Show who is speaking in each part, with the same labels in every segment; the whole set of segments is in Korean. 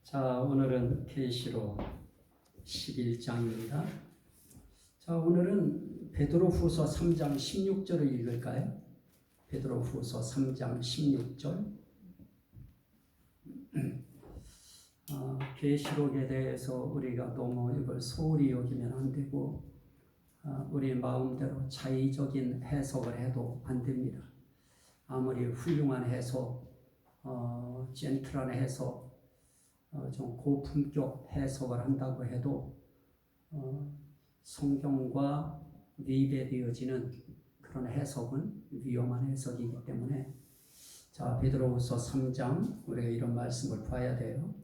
Speaker 1: 자, 오늘은 계시록 11장입니다. 자, 오늘은 베드로후서 3장 16절을 읽을까요? 베드로후서 3장 16절. 계시록에 대해서 우리가 너무 이걸 소홀히 여기면 안 되고 우리 마음대로 자의적인 해석을 해도 안 됩니다. 아무리 훌륭한 해석, 젠틀한 해석, 좀 고품격 해석을 한다고 해도 성경과 위배되어지는 그런 해석은 위험한 해석이기 때문에 자, 베드로후서 3장 우리가 이런 말씀을 봐야 돼요.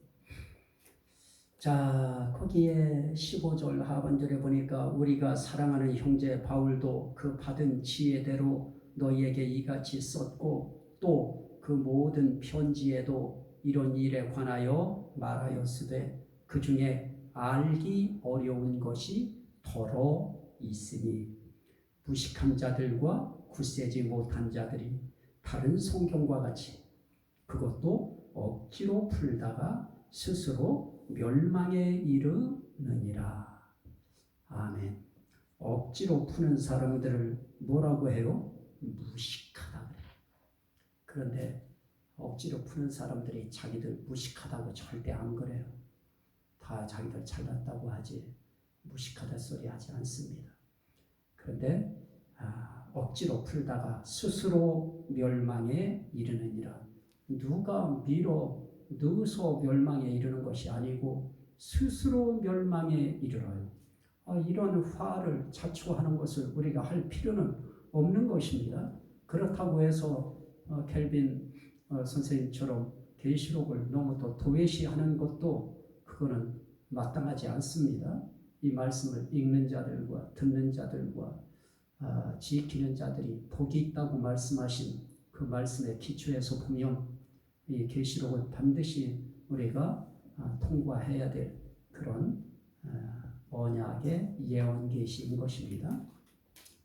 Speaker 1: 자, 거기에 15절 하반절에 보니까 우리가 사랑하는 형제 바울도 그 받은 지혜대로 너희에게 이같이 썼고 또 그 모든 편지에도 이런 일에 관하여 말하였으되 그 중에 알기 어려운 것이 더러 있으니 무식한 자들과 굳세지 못한 자들이 다른 성경과 같이 그것도 억지로 풀다가 스스로 멸망에 이르느니라. 아멘. 억지로 푸는 사람들을 뭐라고 해요? 무식하다 그래요. 그런데 억지로 푸는 사람들이 자기들 무식하다고 절대 안 그래요. 다 자기들 잘났다고 하지 무식하다 소리 하지 않습니다. 그런데 억지로 풀다가 스스로 멸망에 이르느니라. 누가 넣어서 멸망에 이르는 것이 아니고 스스로 멸망에 이르러요. 이런 화를 자초하는 것을 우리가 할 필요는 없는 것입니다. 그렇다고 해서 켈빈 선생님처럼 계시록을 너무 더 도외시하는 것도 그거는 마땅하지 않습니다. 이 말씀을 읽는 자들과 듣는 자들과 지키는 자들이 복이 있다고 말씀하신 그 말씀의 기초에서 보면 이 계시록은 반드시 우리가 통과해야 될 그런 언약의 예언 계시인 것입니다.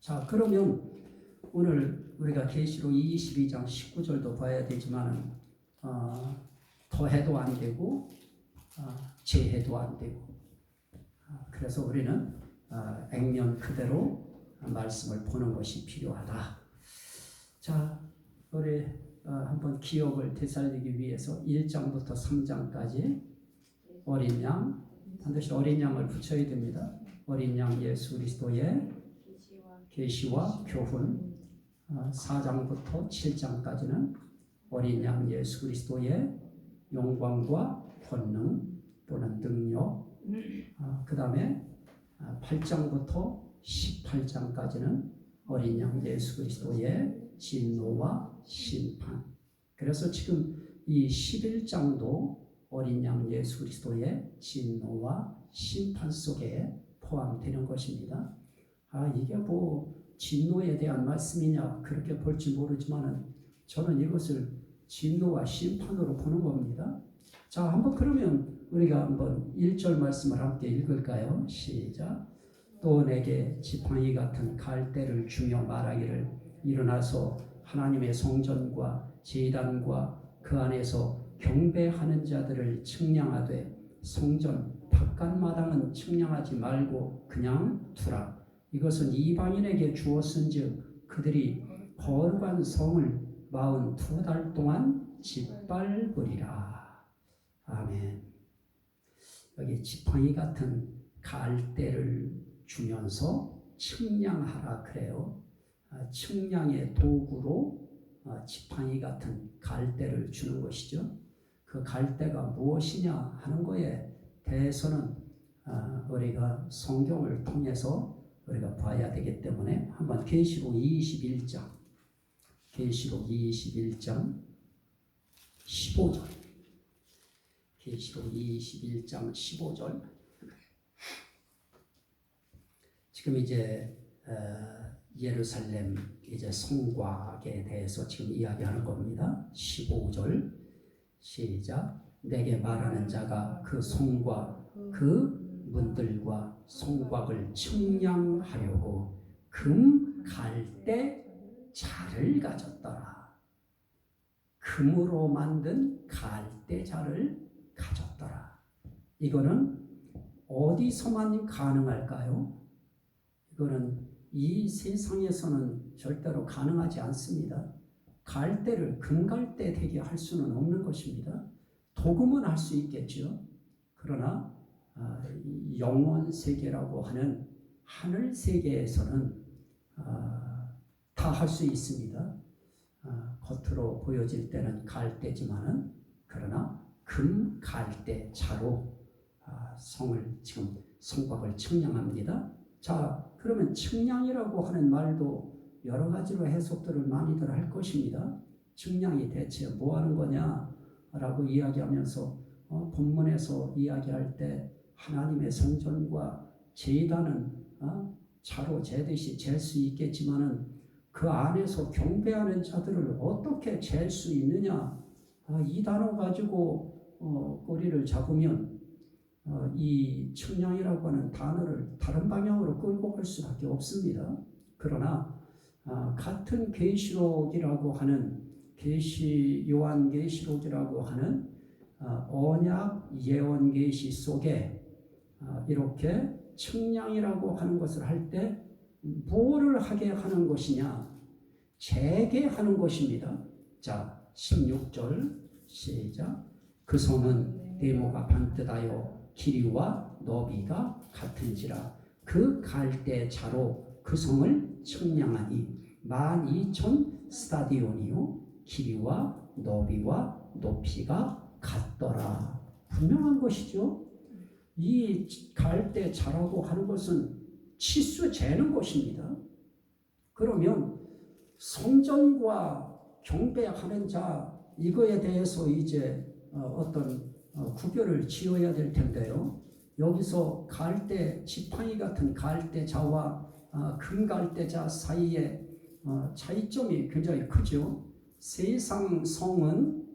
Speaker 1: 자, 그러면 오늘 우리가 계시록 22장 19절도 봐야 되지만 더해도 안 되고 제해도 안 되고 그래서 우리는 액면 그대로 말씀을 보는 것이 필요하다. 자, 우리 한번 기억을 되살리기 위해서 1장부터 3장까지 어린 양, 반드시 어린 양을 붙여야 됩니다. 어린 양 예수 그리스도의 계시와 교훈, 4장부터 7장까지는 어린 양 예수 그리스도의 영광과 권능 또는 능력, 그 다음에 8장부터 18장까지는 어린 양 예수 그리스도의 진노와 심판. 그래서 지금 이 11장도 어린 양 예수 그리스도의 진노와 심판 속에 포함되는 것입니다. 이게 뭐 진노에 대한 말씀이냐 그렇게 볼지 모르지만은 저는 이것을 진노와 심판으로 보는 겁니다. 자, 한번 그러면 우리가 한번 1절 말씀을 함께 읽을까요? 시작. 또 내게 지팡이 같은 갈대를 주며 말하기를 일어나서 하나님의 성전과 제단과 그 안에서 경배하는 자들을 측량하되 성전 바깥마당은 측량하지 말고 그냥 두라. 이것은 이방인에게 주었은즉 그들이 거룩한 성을 42달 동안 짓밟으리라. 아멘. 여기 지팡이 같은 갈대를 주면서 측량하라 그래요. 측량의 도구로 지팡이 같은 갈대를 주는 것이죠. 그 갈대가 무엇이냐 하는 거에 대해서는 우리가 성경을 통해서 우리가 봐야 되기 때문에 한번 계시록 21장 15절 계시록 21장 15절 지금 이제 예루살렘 이제 성곽에 대해서 지금 이야기하는 겁니다. 15절 시작. 내게 말하는 자가 그 성과 그 문들과 성곽을 측량하려고 금 갈대 자를 가졌더라. 금으로 만든 갈대 자를 가졌더라. 이거는 어디서만 가능할까요? 이거는 이 세상에서는 절대로 가능하지 않습니다. 갈대를 금갈대 되게 할 수는 없는 것입니다. 도금은 할 수 있겠죠. 그러나 영원 세계라고 하는 하늘 세계에서는 다 할 수 있습니다. 겉으로 보여질 때는 갈대지만은 그러나 금갈대 자로 성을 지금 성곽을 측량합니다. 자, 그러면 측량이라고 하는 말도 여러 가지로 해석들을 많이들 할 것입니다. 측량이 대체 뭐 하는 거냐라고 이야기하면서 본문에서 이야기할 때 하나님의 성전과 제단은 자로 재듯이 잴 수 있겠지만은 그 안에서 경배하는 자들을 어떻게 잴 수 있느냐? 이 단어 가지고 꼬리를 잡으면 이 측량이라고 하는 단어를 다른 방향으로 끌고 갈 수밖에 없습니다. 그러나 같은 계시록이라고 하는 요한계시록이라고 하는 언약 예언 계시 속에 이렇게 측량이라고 하는 것을 할 때 뭐를 하게 하는 것이냐? 재개하는 것입니다. 자, 16절 시작. 그 성은 네모가 반듯하여 길이와 너비가 같은지라 그 갈대 자로 그 성을 측량하니 12,000 스타디온이요 길이와 너비와 높이가 같더라. 분명한 것이죠. 이 갈대 자라고 하는 것은 치수 재는 것입니다. 그러면 성전과 경배하는 자 이거에 대해서 이제 어떤 구별을 지어야 될 텐데요. 여기서 갈대 지팡이 같은 갈대자와 금갈대자 사이에 차이점이 굉장히 크죠. 세상 성은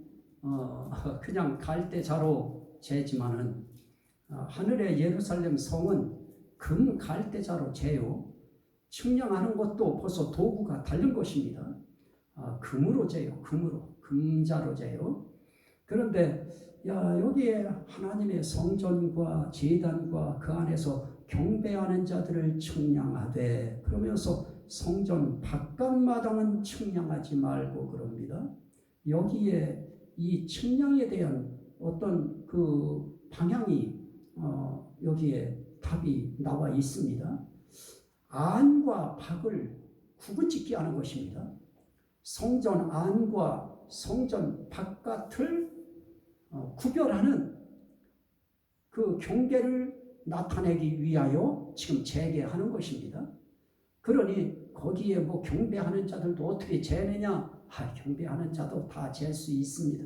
Speaker 1: 그냥 갈대자로 재지만은 하늘의 예루살렘 성은 금갈대자로 재요. 측량하는 것도 벌써 도구가 다른 것입니다. 금으로 재요. 금자로 재요. 그런데 여기에 하나님의 성전과 제단과 그 안에서 경배하는 자들을 측량하되 그러면서 성전 바깥마당은 측량하지 말고 그럽니다. 여기에 이 측량에 대한 어떤 그 방향이 여기에 답이 나와 있습니다. 안과 밖을 구분짓게 하는 것입니다. 성전 안과 성전 바깥을 구별하는 그 경계를 나타내기 위하여 지금 재개하는 것입니다. 그러니 거기에 뭐 경배하는 자들도 어떻게 재느냐? 경배하는 자도 다 잴 수 있습니다.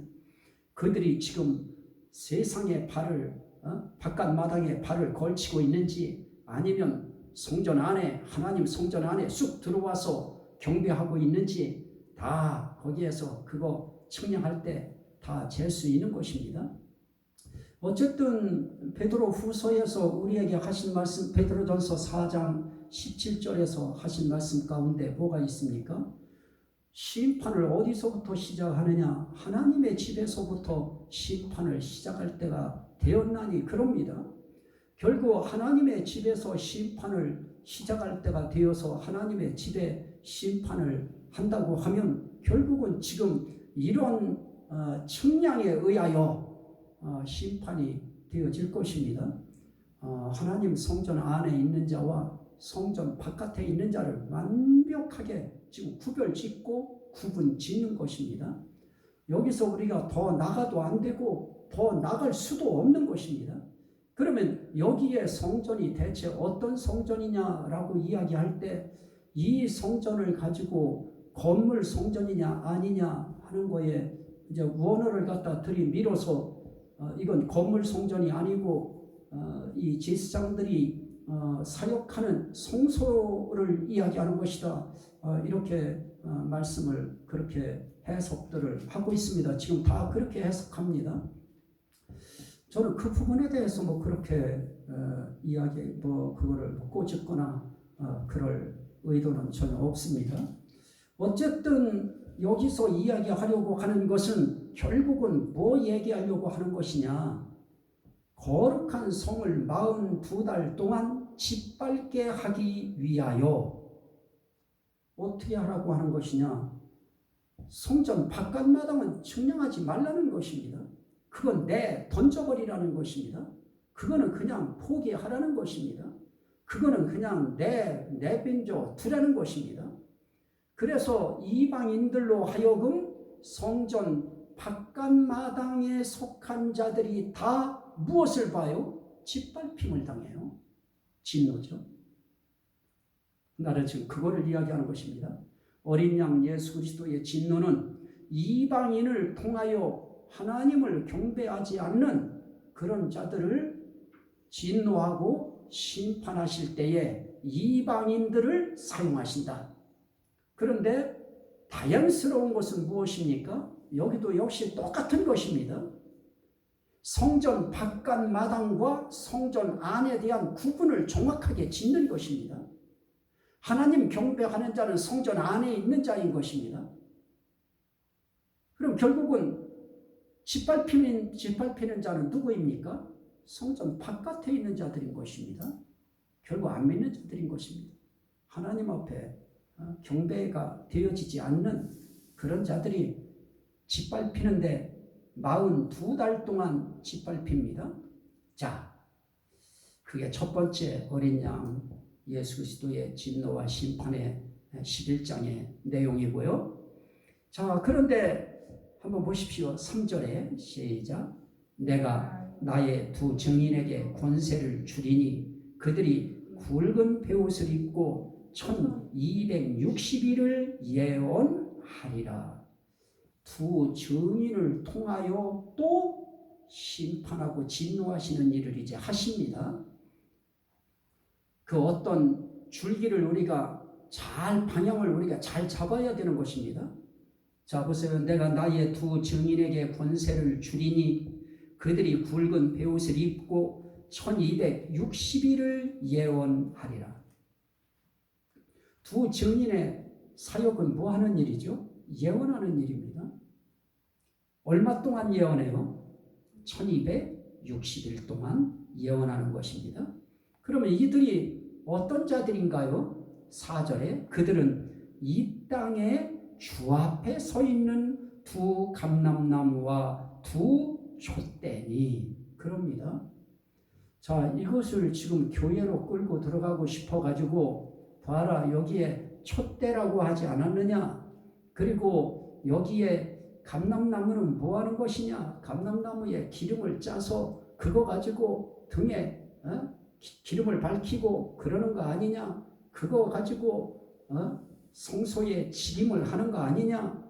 Speaker 1: 그들이 지금 세상의 발을 바깥 마당에 발을 걸치고 있는지 아니면 성전 안에 하나님 성전 안에 쑥 들어와서 경배하고 있는지 다 거기에서 그거 측량할 때 다 잴 수 있는 것입니다. 어쨌든 베드로 후서에서 우리에게 하신 말씀 베드로전서 4장 17절에서 하신 말씀 가운데 뭐가 있습니까? 심판을 어디서부터 시작하느냐? 하나님의 집에서부터 심판을 시작할 때가 되었나니 그럽니다. 결국 하나님의 집에서 심판을 시작할 때가 되어서 하나님의 집에 심판을 한다고 하면 결국은 지금 이런 측량에 의하여 심판이 되어질 것입니다. 하나님 성전 안에 있는 자와 성전 바깥에 있는 자를 완벽하게 지금 구별짓고 구분짓는 것입니다. 여기서 우리가 더 나가도 안 되고 더 나갈 수도 없는 것입니다. 그러면 여기에 성전이 대체 어떤 성전이냐라고 이야기할 때 이 성전을 가지고 건물 성전이냐 아니냐 하는 거에 이제 원어를 갖다 들이밀어서 이건 건물 성전이 아니고 이 제사장들이 사역하는 성소를 이야기하는 것이다. 이렇게 말씀을 그렇게 해석들을 하고 있습니다. 지금 다 그렇게 해석합니다. 저는 그 부분에 대해서 뭐 그렇게 그거를 꼬집거나 그럴 의도는 전혀 없습니다. 어쨌든 여기서 이야기하려고 하는 것은 결국은 뭐 얘기하려고 하는 것이냐? 거룩한 성을 42달 동안 짓밟게 하기 위하여 어떻게 하라고 하는 것이냐? 성전 바깥마당은 측량하지 말라는 것입니다. 그건 던져버리라는 것입니다. 그거는 그냥 포기하라는 것입니다. 그거는 그냥 내빈줘 두라는 것입니다. 그래서 이방인들로 하여금 성전 바깥마당에 속한 자들이 다 무엇을 봐요? 짓밟힘을 당해요. 진노죠. 나는 지금 그거를 이야기하는 것입니다. 어린 양 예수 그리스도의 진노는 이방인을 통하여 하나님을 경배하지 않는 그런 자들을 진노하고 심판하실 때에 이방인들을 사용하신다. 그런데 다양스러운 것은 무엇입니까? 여기도 역시 똑같은 것입니다. 성전 바깥 마당과 성전 안에 대한 구분을 정확하게 짓는 것입니다. 하나님 경배하는 자는 성전 안에 있는 자인 것입니다. 그럼 결국은 짓밟히는 자는 누구입니까? 성전 바깥에 있는 자들인 것입니다. 결국 안 믿는 자들인 것입니다. 하나님 앞에 경배가 되어지지 않는 그런 자들이 짓밟히는데 42달 동안 짓밟힙니다. 자, 그게 첫 번째 어린 양 예수 그리스도의 진노와 심판의 11장의 내용이고요. 자, 그런데 한번 보십시오. 3절에 시작. 내가 나의 두 증인에게 권세를 주리니 그들이 굵은 베옷을 입고 1260일을 예언하리라. 두 증인을 통하여 또 심판하고 진노하시는 일을 이제 하십니다. 그 어떤 줄기를 우리가 방향을 우리가 잘 잡아야 되는 것입니다. 자, 보세요. 내가 나의 두 증인에게 권세를 주리니 그들이 굵은 베옷을 입고 1260일을 예언하리라. 두 증인의 사역은 뭐 하는 일이죠? 예언하는 일입니다. 얼마 동안 예언해요? 1260일 동안 예언하는 것입니다. 그러면 이들이 어떤 자들인가요? 4절에 그들은 이 땅에 주 앞에 서 있는 두 감람나무와 두 촛대니 그럽니다. 자, 이것을 지금 교회로 끌고 들어가고 싶어가지고 봐라, 여기에 촛대라고 하지 않았느냐? 그리고 여기에 감람나무는 뭐 하는 것이냐? 감람나무에 기름을 짜서 그거 가지고 등에 기름을 밝히고 그러는 거 아니냐? 그거 가지고 성소에 지림을 하는 거 아니냐?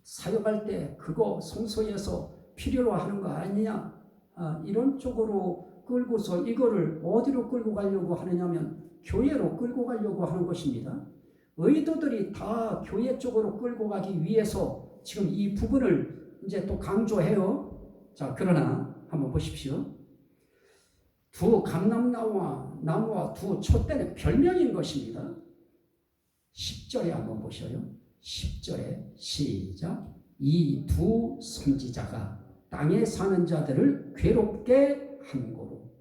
Speaker 1: 사역할 때 그거 성소에서 필요로 하는 거 아니냐? 이런 쪽으로 끌고서 이거를 어디로 끌고 가려고 하느냐면 교회로 끌고 가려고 하는 것입니다. 의도들이 다 교회 쪽으로 끌고 가기 위해서 지금 이 부분을 이제 또 강조해요. 자, 그러나 한번 보십시오. 두 감람나무와 두 촛대는 별명인 것입니다. 10절에 한번 보셔요. 10절에 시작. 이 두 선지자가 땅에 사는 자들을 괴롭게 한 거로.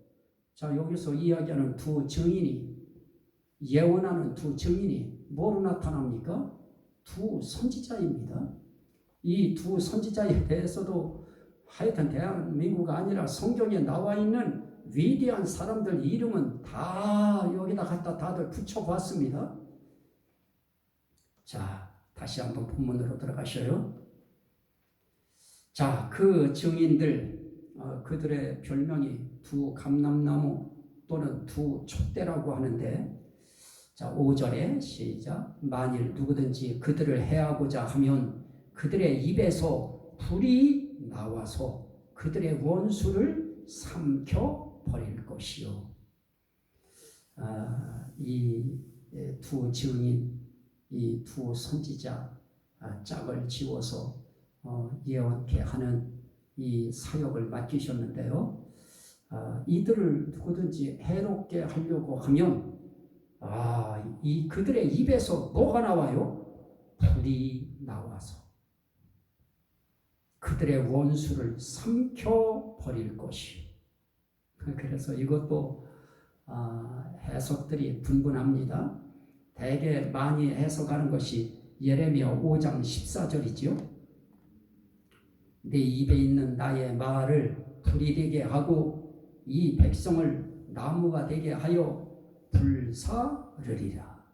Speaker 1: 자, 여기서 이야기하는 두 증인이, 예언하는 두 증인이 뭐로 나타납니까? 두 선지자입니다. 이 두 선지자에 대해서도 하여튼 대한민국 아니라 성경에 나와 있는 위대한 사람들 이름은 다 여기다 갖다 다들 붙여봤습니다. 자, 다시 한번 본문으로 들어가셔요. 자, 그 증인들, 그들의 별명이 두 감람나무 또는 두 촛대라고 하는데, 자, 5절에 시작. 만일 누구든지 그들을 해하고자 하면 그들의 입에서 불이 나와서 그들의 원수를 삼켜 버릴 것이요. 이 두 증인, 이 두 선지자 짝을 지워서 예언케 하는 이 사역을 맡기셨는데요. 이들을 누구든지 해롭게 하려고 하면 그들의 입에서 뭐가 나와요? 불이 나와서 그들의 원수를 삼켜버릴 것이. 그래서 이것도 해석들이 분분합니다. 대개 많이 해석하는 것이 예레미야 5장 14절이지요. 내 입에 있는 나의 말을 불이 되게 하고 이 백성을 나무가 되게 하여 불사르리라.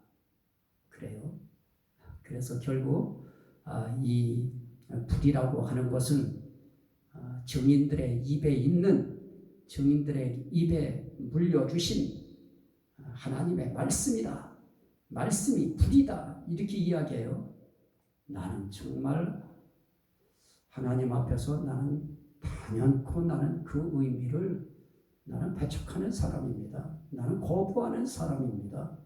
Speaker 1: 그래요. 그래서 결국 이 불이라고 하는 것은 증인들의 입에 있는, 증인들의 입에 물려주신 하나님의 말씀이다. 말씀이 불이다. 이렇게 이야기해요. 나는 정말 하나님 앞에서 나는 단연코 나는 그 의미를 나는 배척하는 사람입니다. 나는 거부하는 사람입니다.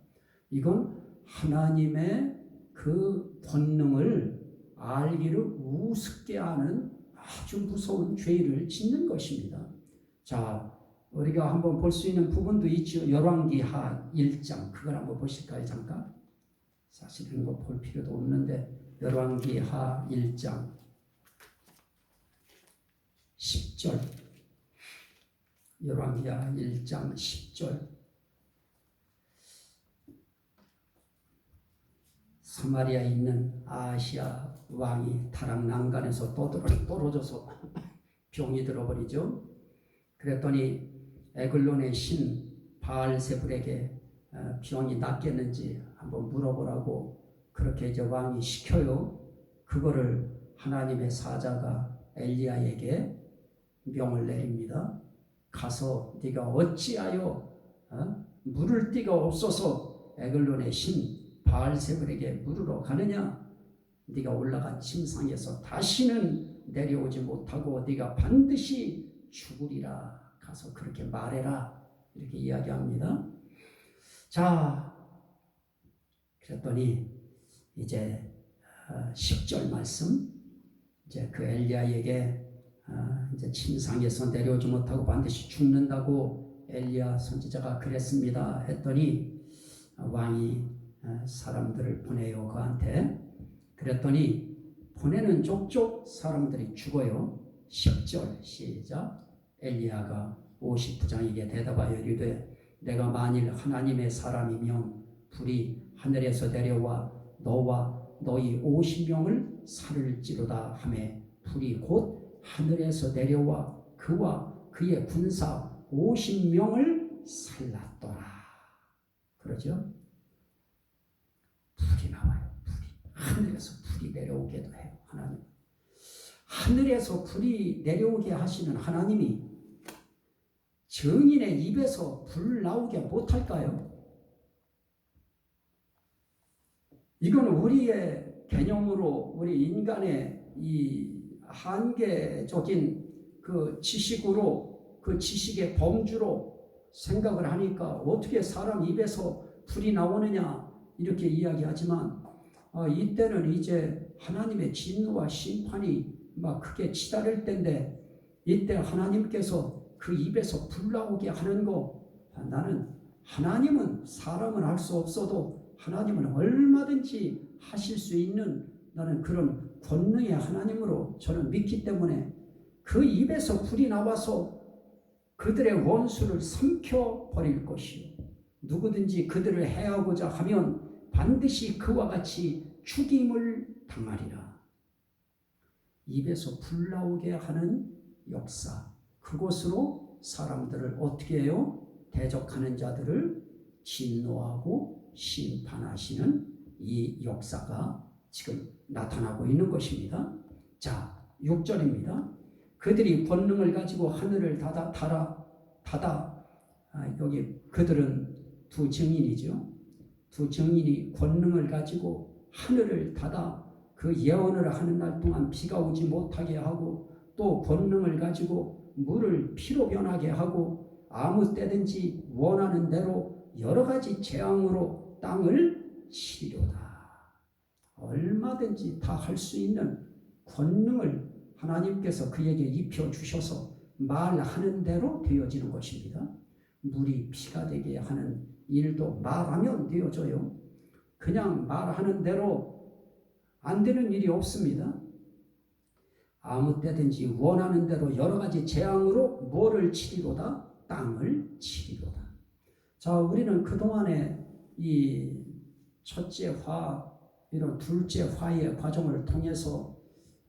Speaker 1: 이건 하나님의 그 권능을 알기를 우습게 하는 아주 무서운 죄를 짓는 것입니다. 자, 우리가 한번 볼 수 있는 부분도 있죠. 열왕기하 1장, 그걸 한번 보실까요? 잠깐. 사실은 뭐 볼 필요도 없는데 열왕기하 1장 10절, 열왕기하 1장 10절. 사마리아에 있는 아시아 왕이 타락 난간에서 떨어져서 병이 들어버리죠. 그랬더니 에글론의 신 바알세불에게 병이 낫겠는지 한번 물어보라고 그렇게 이제 왕이 시켜요. 그거를 하나님의 사자가 엘리야에게 명을 내립니다. 가서 네가 어찌하여 물을 데가 없어서 에글론의 신 바알세불에게 물으러 가느냐? 네가 올라간 침상에서 다시는 내려오지 못하고 네가 반드시 죽으리라. 가서 그렇게 말해라. 이렇게 이야기합니다. 자, 그랬더니 이제 10절 말씀, 이제 그 엘리야에게 이제 침상에서 내려오지 못하고 반드시 죽는다고 엘리야 선지자가 그랬습니다. 했더니 왕이 사람들을 보내요. 그한테. 그랬더니 보내는 족족 사람들이 죽어요. 10절 시작. 엘리야가 50부장에게 대답하여 이르되 내가 만일 하나님의 사람이면 불이 하늘에서 내려와 너와 너희 50명을 살을지로다 하매 불이 곧 하늘에서 내려와 그와 그의 군사 50명을 살랐더라. 그러죠? 불이 나와요. 불이. 하늘에서 불이 내려오게도 해요. 하나님. 하늘에서 불이 내려오게 하시는 하나님이 증인의 입에서 불 나오게 못할까요? 이건 우리의 개념으로 우리 인간의 이 한계적인 그 지식으로 그 지식의 범주로 생각을 하니까 어떻게 사람 입에서 불이 나오느냐 이렇게 이야기하지만 이때는 이제 하나님의 진노와 심판이 막 크게 치달을 때인데 이때 하나님께서 그 입에서 불 나오게 하는 거 나는 하나님은 사람은 할 수 없어도 하나님은 얼마든지 하실 수 있는 나는 그런 권능의 하나님으로 저는 믿기 때문에 그 입에서 불이 나와서 그들의 원수를 삼켜버릴 것이요 누구든지 그들을 해하고자 하면 반드시 그와 같이 죽임을 당하리라. 입에서 불 나오게 하는 역사, 그곳으로 사람들을 어떻게 해요? 대적하는 자들을 진노하고 심판하시는 이 역사가 지금 나타나고 있는 것입니다. 자, 6절입니다. 그들이 권능을 가지고 하늘을 닫아 여기 그들은 두 증인이죠. 두 증인이 권능을 가지고 하늘을 닫아 그 예언을 하는 날 동안 비가 오지 못하게 하고 또 권능을 가지고 물을 피로 변하게 하고 아무 때든지 원하는 대로 여러 가지 재앙으로 땅을 치리로다. 얼마든지 다 할 수 있는 권능을 하나님께서 그에게 입혀주셔서 말하는 대로 되어지는 것입니다. 물이 피가 되게 하는 일도 말하면 되어져요. 그냥 말하는 대로 안 되는 일이 없습니다. 아무 때든지 원하는 대로 여러 가지 재앙으로 뭐를 치리로다? 땅을 치리로다. 자, 우리는 그동안에 이 첫째 화, 이런 둘째 화의 과정을 통해서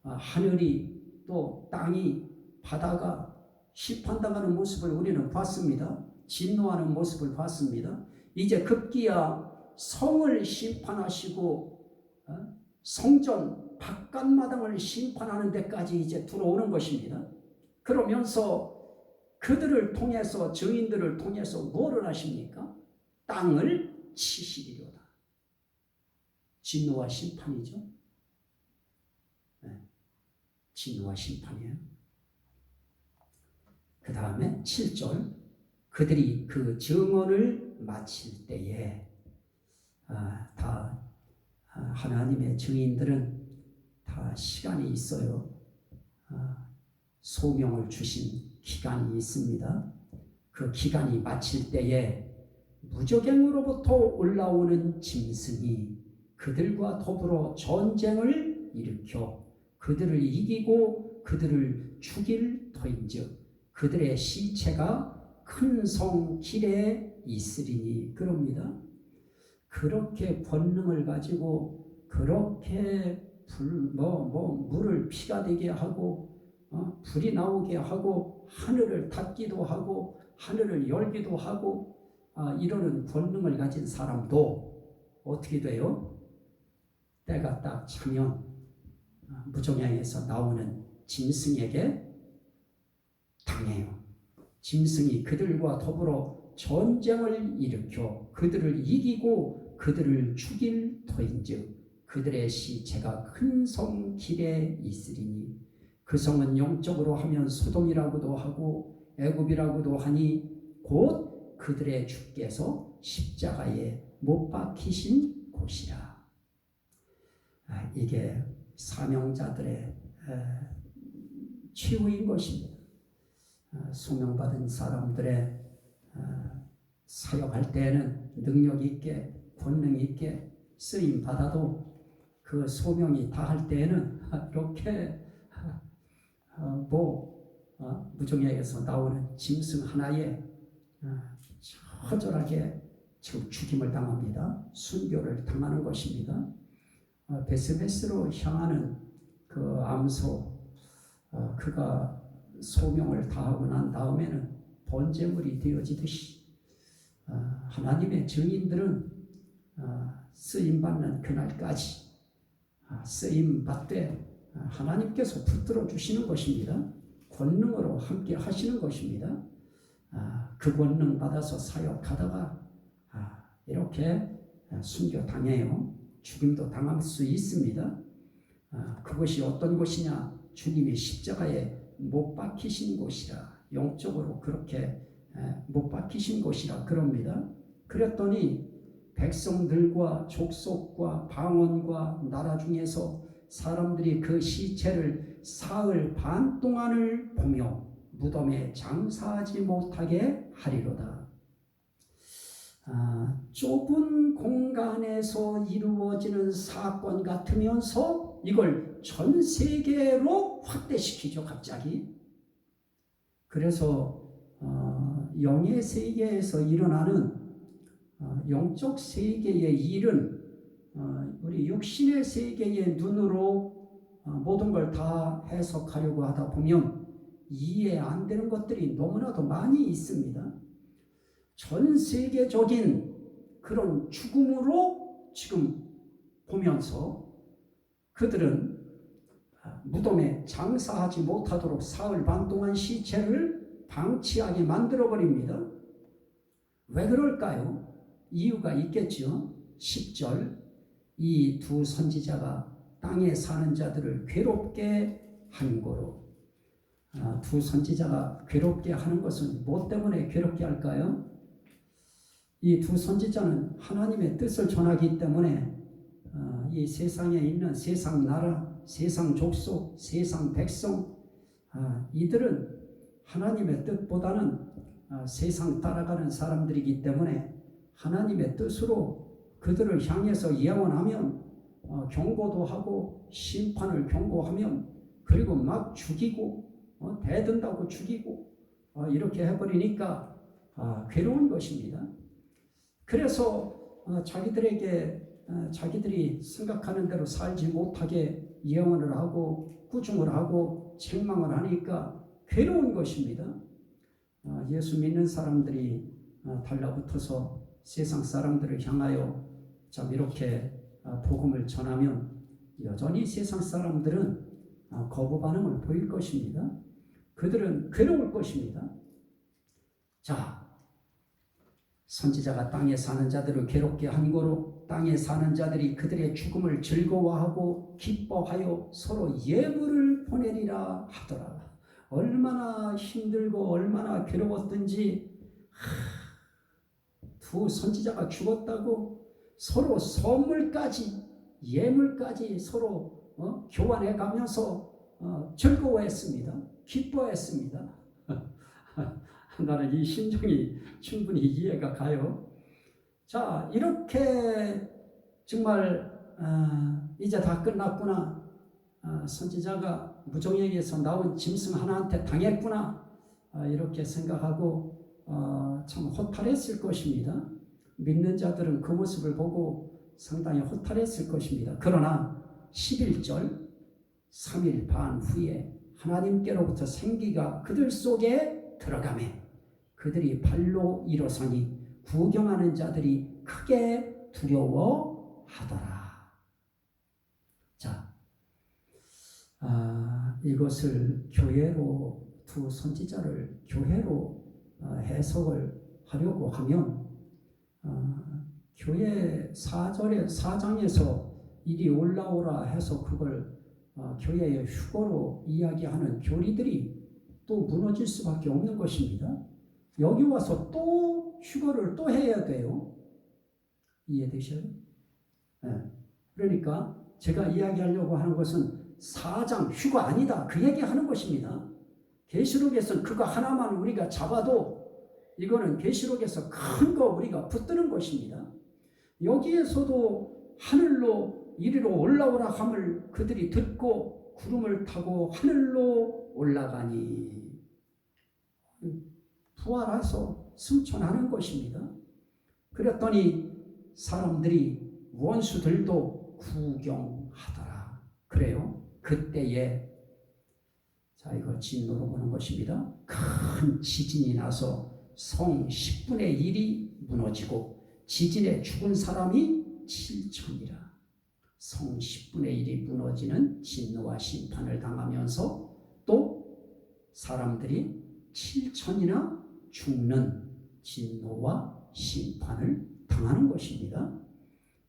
Speaker 1: 하늘이 또 땅이 바다가 심판당하는 모습을 우리는 봤습니다. 진노하는 모습을 봤습니다. 이제 급기야 성을 심판하시고 성전 바깥마당을 심판하는 데까지 이제 들어오는 것입니다. 그러면서 그들을 통해서, 증인들을 통해서 뭐를 하십니까? 땅을 치시리로다. 진노와 심판이죠. 네. 진노와 심판이에요. 그 다음에 7절, 그들이 그 증언을 마칠 때에 다 하나님의 증인들은 다 시간이 있어요. 소명을 주신 기간이 있습니다. 그 기간이 마칠 때에 무적행으로부터 올라오는 짐승이 그들과 더불어 전쟁을 일으켜 그들을 이기고 그들을 죽일 터인즉 그들의 시체가 큰 성 길에 있으리니 그럽니다. 그렇게 권능을 가지고 그렇게 물을 피가 되게 하고 불이 나오게 하고 하늘을 닫기도 하고 하늘을 열기도 하고 이러는 권능을 가진 사람도 어떻게 돼요? 때가 딱 차면 무정향에서 나오는 짐승에게 당해요. 짐승이 그들과 더불어 전쟁을 일으켜 그들을 이기고 그들을 죽일 터인즉 그들의 시체가 큰 성 길에 있으리니 그 성은 영적으로 하면 소돔이라고도 하고 애굽이라고도 하니 곧 그들의 주께서 십자가에 못 박히신 곳이라. 이게 사명자들의 최후인 것입니다. 소명받은 사람들의 사역할 때에는 능력 있게 권능 있게 쓰임 받아도 그 소명이 다할 때에는 이렇게 무정야에서 나오는 짐승 하나에 처절하게 지금 죽임을 당합니다. 순교를 당하는 것입니다. 베스베스로 향하는 그 암소, 그가 소명을 다하고 난 다음에는 번제물이 되어지듯이 하나님의 증인들은 쓰임받는 그날까지 쓰임받되 하나님께서 붙들어 주시는 것입니다. 권능으로 함께 하시는 것입니다. 그 권능 받아서 사역하다가 이렇게 순교 당해요. 죽임도 당할 수 있습니다. 그것이 어떤 것이냐? 주님이 십자가에 못 박히신 곳이라, 영적으로 그렇게 못 박히신 곳이라 그럽니다. 그랬더니 백성들과 족속과 방언과 나라 중에서 사람들이 그 시체를 사흘 반 동안을 보며 무덤에 장사하지 못하게 하리로다. 좁은 공간에서 이루어지는 사건 같으면서 이걸 전 세계로 확대시키죠, 갑자기. 그래서 영의 세계에서 일어나는 영적 세계의 일은 우리 육신의 세계의 눈으로 모든 걸 다 해석하려고 하다 보면 이해 안 되는 것들이 너무나도 많이 있습니다. 전 세계적인 그런 죽음으로 지금 보면서 그들은 무덤에 장사하지 못하도록 사흘 반 동안 시체를 방치하게 만들어버립니다. 왜 그럴까요? 이유가 있겠죠. 10절, 이 두 선지자가 땅에 사는 자들을 괴롭게 한 거로. 두 선지자가 괴롭게 하는 것은 무엇 때문에 괴롭게 할까요? 이 두 선지자는 하나님의 뜻을 전하기 때문에 이 세상에 있는 세상 나라, 세상 족속, 세상 백성, 이들은 하나님의 뜻보다는 세상 따라가는 사람들이기 때문에 하나님의 뜻으로 그들을 향해서 예언하면 경고도 하고 심판을 경고하면 그리고 막 죽이고 대든다고 죽이고 이렇게 해버리니까 괴로운 것입니다. 그래서 자기들이 생각하는 대로 살지 못하게 예언을 하고 꾸중을 하고 책망을 하니까 괴로운 것입니다. 예수 믿는 사람들이 달라붙어서 세상 사람들을 향하여 참 이렇게 복음을 전하면 여전히 세상 사람들은 거부 반응을 보일 것입니다. 그들은 괴로울 것입니다. 자, 선지자가 땅에 사는 자들을 괴롭게 한 거로 땅에 사는 자들이 그들의 죽음을 즐거워하고 기뻐하여 서로 예물을 보내리라 하더라. 얼마나 힘들고 얼마나 괴로웠던지 두 선지자가 죽었다고 서로 선물까지 예물까지 서로 교환해 가면서 즐거워했습니다. 기뻐했습니다. 나는 이 심정이 충분히 이해가 가요. 자, 이렇게 정말 이제 다 끝났구나. 선지자가 무정에게서 나온 짐승 하나한테 당했구나. 이렇게 생각하고 참 호탈했을 것입니다. 믿는 자들은 그 모습을 보고 상당히 호탈했을 것입니다. 그러나 11절 3일 반 후에 하나님께로부터 생기가 그들 속에 들어가매 그들이 발로 일어서니 구경하는 자들이 크게 두려워하더라. 자, 이것을 교회로 두 선지자를 교회로 해석을 하려고 하면 교회 4장에서 이리 올라오라 해서 그걸 교회의 휴거로 이야기하는 교리들이 또 무너질 수밖에 없는 것입니다. 여기 와서 또 휴거를 또 해야 돼요. 이해되셔요? 네. 그러니까 제가 이야기하려고 하는 것은 4장 휴거 아니다 그 얘기하는 것입니다. 계시록에서는 그거 하나만 우리가 잡아도 이거는 계시록에서 큰 거 우리가 붙드는 것입니다. 여기에서도 하늘로 이리로 올라오라 함을 그들이 듣고 구름을 타고 하늘로 올라가니 부활해서 승천하는 것입니다. 그랬더니 사람들이 원수들도 구경하더라. 그래요. 그때에 자 이거 진노로 보는 것입니다. 큰 지진이 나서 성 10분의 1이 무너지고 지진에 죽은 사람이 7천이라. 성 10분의 1이 무너지는 진노와 심판을 당하면서 또 사람들이 7천이나 죽는 진노와 심판을 당하는 것입니다.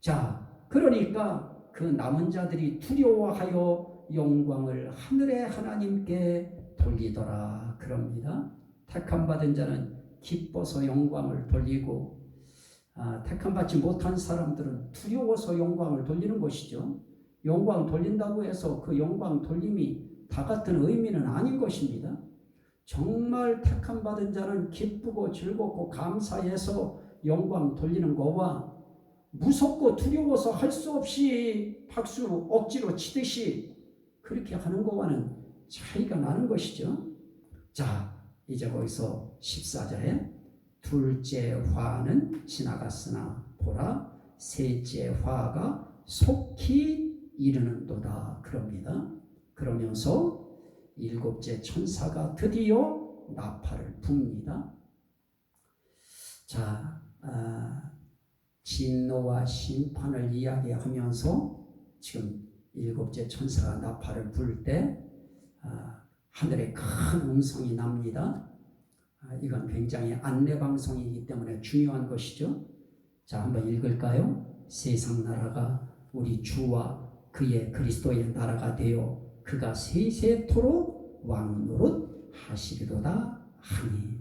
Speaker 1: 자, 그러니까 그 남은 자들이 두려워하여 영광을 하늘의 하나님께 돌리더라 그럽니다. 택함 받은 자는 기뻐서 영광을 돌리고 택함 받지 못한 사람들은 두려워서 영광을 돌리는 것이죠. 영광 돌린다고 해서 그 영광 돌림이 다 같은 의미는 아닌 것입니다. 정말 택함 받은 자는 기쁘고 즐겁고 감사해서 영광 돌리는 거와 무섭고 두려워서 할 수 없이 박수 억지로 치듯이 그렇게 하는 거와는 차이가 나는 것이죠. 자, 이제 거기서 14절에 둘째 화는 지나갔으나 보라 셋째 화가 속히 이르는도다 그럽니다. 그러면서 일곱째 천사가 드디어 나팔을 붑니다. 자, 진노와 심판을 이야기하면서 지금 일곱째 천사가 나팔을 불 때 하늘에 큰 음성이 납니다. 이건 굉장히 안내방송이기 때문에 중요한 것이죠. 자, 한번 읽을까요? 세상 나라가 우리 주와 그의 그리스도의 나라가 되어 그가 세세토록 왕노릇 하시리로다 하니.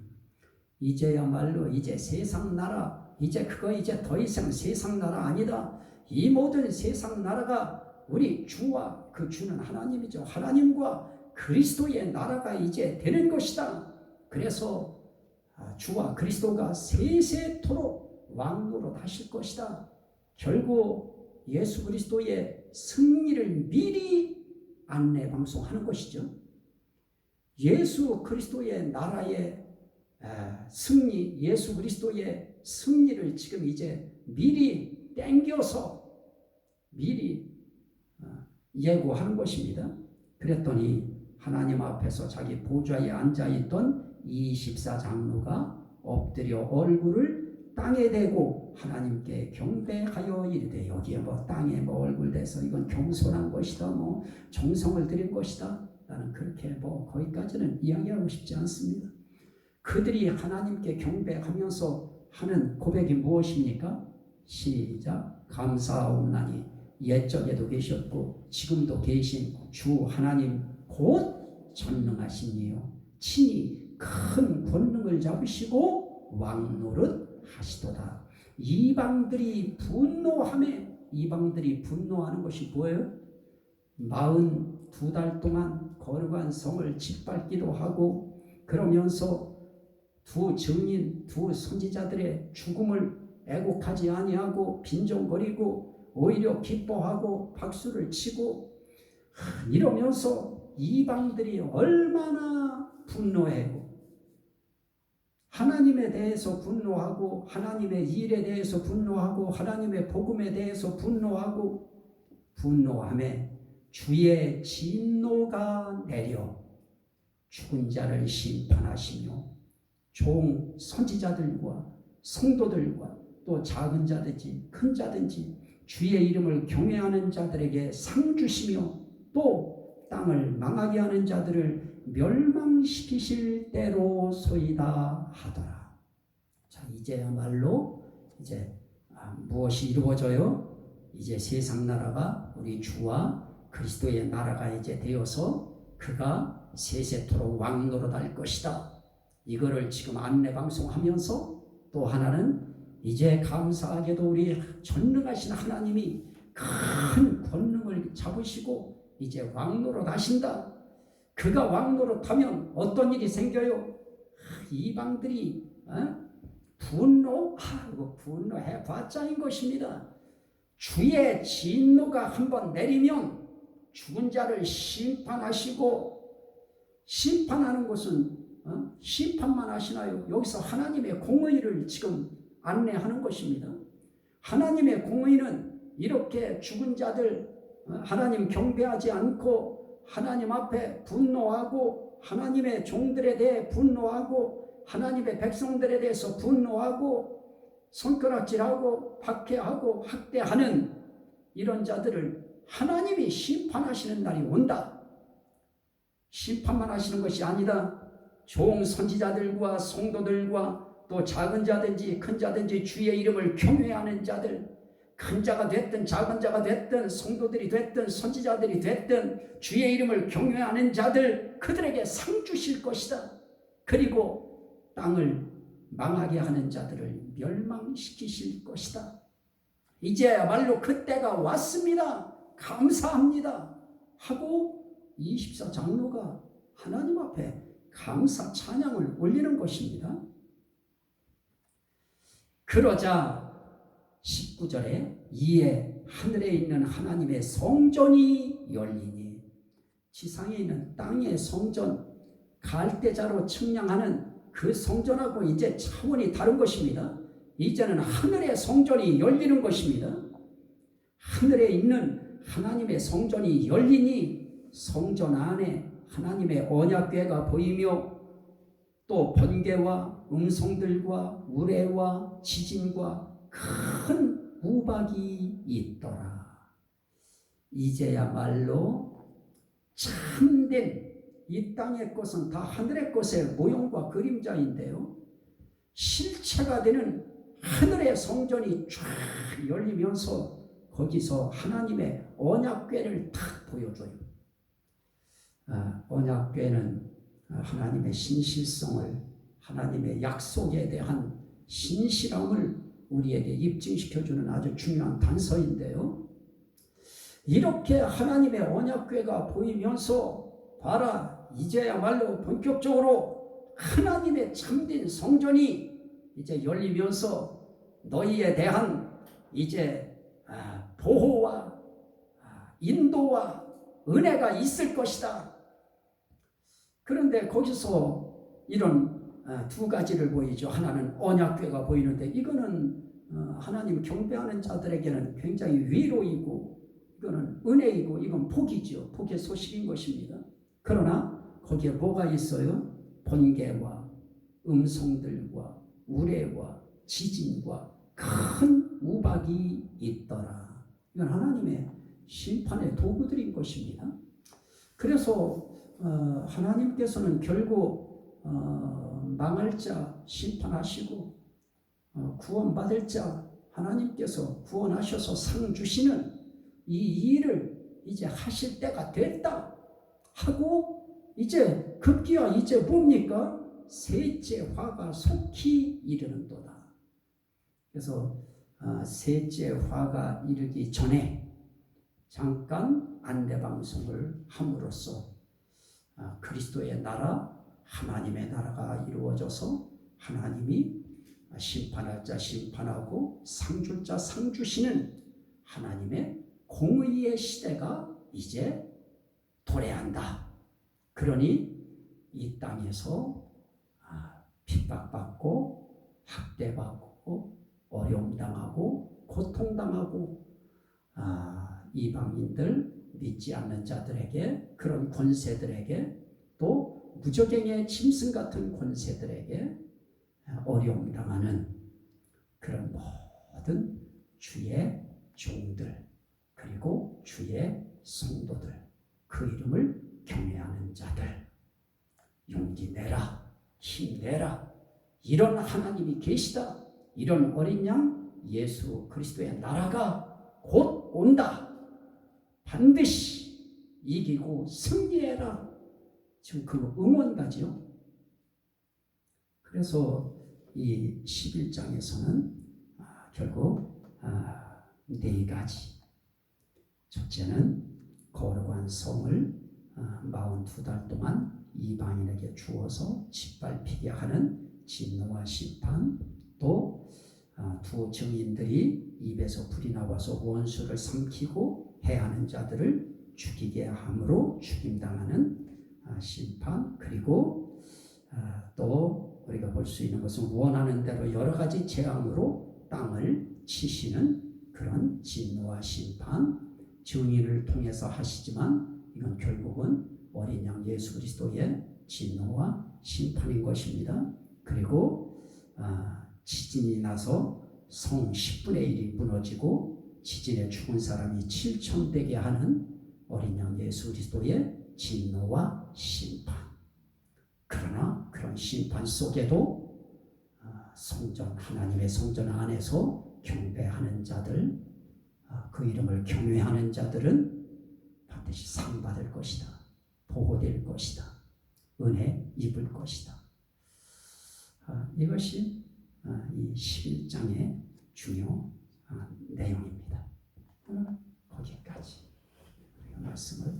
Speaker 1: 이제야말로 이제 세상 나라 이제 그거 이제 더 이상 세상 나라 아니다. 이 모든 세상 나라가 우리 주와 그 주는 하나님이죠. 하나님과 그리스도의 나라가 이제 되는 것이다. 그래서 주와 그리스도가 세세토록 왕노릇 하실 것이다. 결국 예수 그리스도의 승리를 미리 안내 방송하는 것이죠. 예수 그리스도의 나라의 승리, 예수 그리스도의 승리를 지금 이제 미리 땡겨서 미리 예고하는 것입니다. 그랬더니 하나님 앞에서 자기 보좌에 앉아있던 24장로가 엎드려 얼굴을 땅에 대고 하나님께 경배하여 이르되, 여기에 땅에 얼굴 대서 이건 겸손한 것이다, 정성을 들인 것이다, 나는 그렇게 거기까지는 이야기하고 싶지 않습니다. 그들이 하나님께 경배하면서 하는 고백이 무엇입니까? 시작. 감사하옵나니 옛적에도 계셨고 지금도 계신 주 하나님 곧 전능하신 이요 친히 큰 권능을 잡으시고 왕노릇 하시도다. 이방들이 분노하는 것이 뭐예요? 42달 동안 거룩한 성을 짓밟기도 하고, 그러면서 두 증인, 두 선지자들의 죽음을 애곡하지 아니하고 빈정거리고 오히려 기뻐하고 박수를 치고 이러면서 이방들이 얼마나 분노해요. 하나님에 대해서 분노하고, 하나님의 일에 대해서 분노하고, 하나님의 복음에 대해서 분노하고, 분노함에 주의 진노가 내려 죽은 자를 심판하시며 종 선지자들과 성도들과 또 작은 자든지 큰 자든지 주의 이름을 경외하는 자들에게 상 주시며 또 땅을 망하게 하는 자들을 멸망시키실 때로소이다 하더라. 자, 이제야말로 무엇이 이루어져요? 이제 세상 나라가 우리 주와 그리스도의 나라가 이제 되어서 그가 세세토록 왕노릇할 것이다. 이거를 지금 안내방송하면서 또 하나는 이제 감사하게도 우리 전능하신 하나님이 큰 권능을 잡으시고 이제 왕노릇 하신다. 그가 왕노릇하면 어떤 일이 생겨요? 이방들이 분노해봤자인 것입니다. 주의 진노가 한번 내리면 죽은 자를 심판하시고, 심판하는 것은 심판만 하시나요? 여기서 하나님의 공의를 지금 안내하는 것입니다. 하나님의 공의는 이렇게 죽은 자들, 하나님 경배하지 않고 하나님 앞에 분노하고, 하나님의 종들에 대해 분노하고, 하나님의 백성들에 대해서 분노하고, 손가락질하고 박해하고 학대하는 이런 자들을 하나님이 심판하시는 날이 온다. 심판만 하시는 것이 아니다. 종 선지자들과 성도들과 또 작은 자든지 큰 자든지 주의 이름을 경외하는 자들, 큰 자가 됐든 작은 자가 됐든 성도들이 됐든 선지자들이 됐든 주의 이름을 경외하는 자들, 그들에게 상 주실 것이다. 그리고 땅을 망하게 하는 자들을 멸망시키실 것이다. 이제야말로 그때가 왔습니다. 감사합니다 하고 24장로가 하나님 앞에 감사 찬양을 올리는 것입니다. 그러자 19절에 이에 하늘에 있는 하나님의 성전이 열리니, 지상에 있는 땅의 성전, 갈대자로 측량하는 그 성전하고 이제 차원이 다른 것입니다. 이제는 하늘의 성전이 열리는 것입니다. 하늘에 있는 하나님의 성전이 열리니 성전 안에 하나님의 언약궤가 보이며 또 번개와 음성들과 우레와 지진과 큰 우박이 있더라. 이제야말로 참된 이 땅의 것은 다 하늘의 것의 모형과 그림자인데요, 실체가 되는 하늘의 성전이 쫙 열리면서 거기서 하나님의 언약궤를 탁 보여줘요. 언약궤는 하나님의 신실성을, 하나님의 약속에 대한 신실함을 우리에게 입증시켜주는 아주 중요한 단서인데요, 이렇게 하나님의 언약궤가 보이면서 봐라, 이제야말로 본격적으로 하나님의 참된 성전이 이제 열리면서 너희에 대한 이제 보호와 인도와 은혜가 있을 것이다. 그런데 거기서 이런 두 가지를 보이죠. 하나는 언약궤가 보이는데 이거는 하나님 경배하는 자들에게는 굉장히 위로이고 이거는 은혜이고 이건 복이죠. 복의 소식인 것입니다. 그러나 거기에 뭐가 있어요? 번개와 음성들과 우레와 지진과 큰 우박이 있더라. 이건 하나님의 심판의 도구들인 것입니다. 그래서 하나님께서는 결국 망할 자 심판하시고 구원받을 자 하나님께서 구원하셔서 상 주시는 이 일을 이제 하실 때가 됐다 하고 이제 급기야 이제 뭡니까? 셋째 화가 속히 이르는도다. 그래서 셋째 화가 이르기 전에 잠깐 안내방송을 함으로써 그리스도의 나라, 하나님의 나라가 이루어져서 하나님이 심판할 자 심판하고 상 줄 자 상 주시는 하나님의 공의의 시대가 이제 도래한다. 그러니 이 땅에서 핍박받고 학대받고 어려움당하고 고통당하고 이방인들 믿지 않는 자들에게 그런 권세들에게 또 무적행의 짐승 같은 권세들에게 어려움당하는 그런 모든 주의 종들 그리고 주의 성도들 그 이름을 경외하는 자들 용기 내라 힘내라 이런 하나님이 계시다 이런 어린 양 예수 그리스도의 나라가 곧 온다 반드시 이기고 승리해라 지금 그 응원가지요. 그래서 이 11장에서는 결국 네 가지 첫째는 거룩한 성을 42달 동안 이방인에게 주어서 짓밟히게 하는 진노와 심판 또 두 증인들이 입에서 불이 나와서 원수를 삼키고 해하는 자들을 죽이게 함으로 죽임당하는 심판 그리고 또 우리가 볼 수 있는 것은 원하는 대로 여러 가지 재앙으로 땅을 치시는 그런 진노와 심판 증인을 통해서 하시지만 이건 결국은 어린 양 예수 그리스도의 진노와 심판인 것입니다. 그리고 지진이 나서 성 10분의 1이 무너지고 지진에 죽은 사람이 7천 되게 하는 어린 양 예수 그리스도의 진노와 심판. 그러나 그런 심판 속에도 성전 하나님의 성전 안에서 경배하는 자들 그 이름을 경외하는 자들은 반드시 상 받을 것이다. 보호될 것이다. 은혜 입을 것이다. 이것이 이 11장의 중요 내용입니다. 오늘 거기까지 말씀을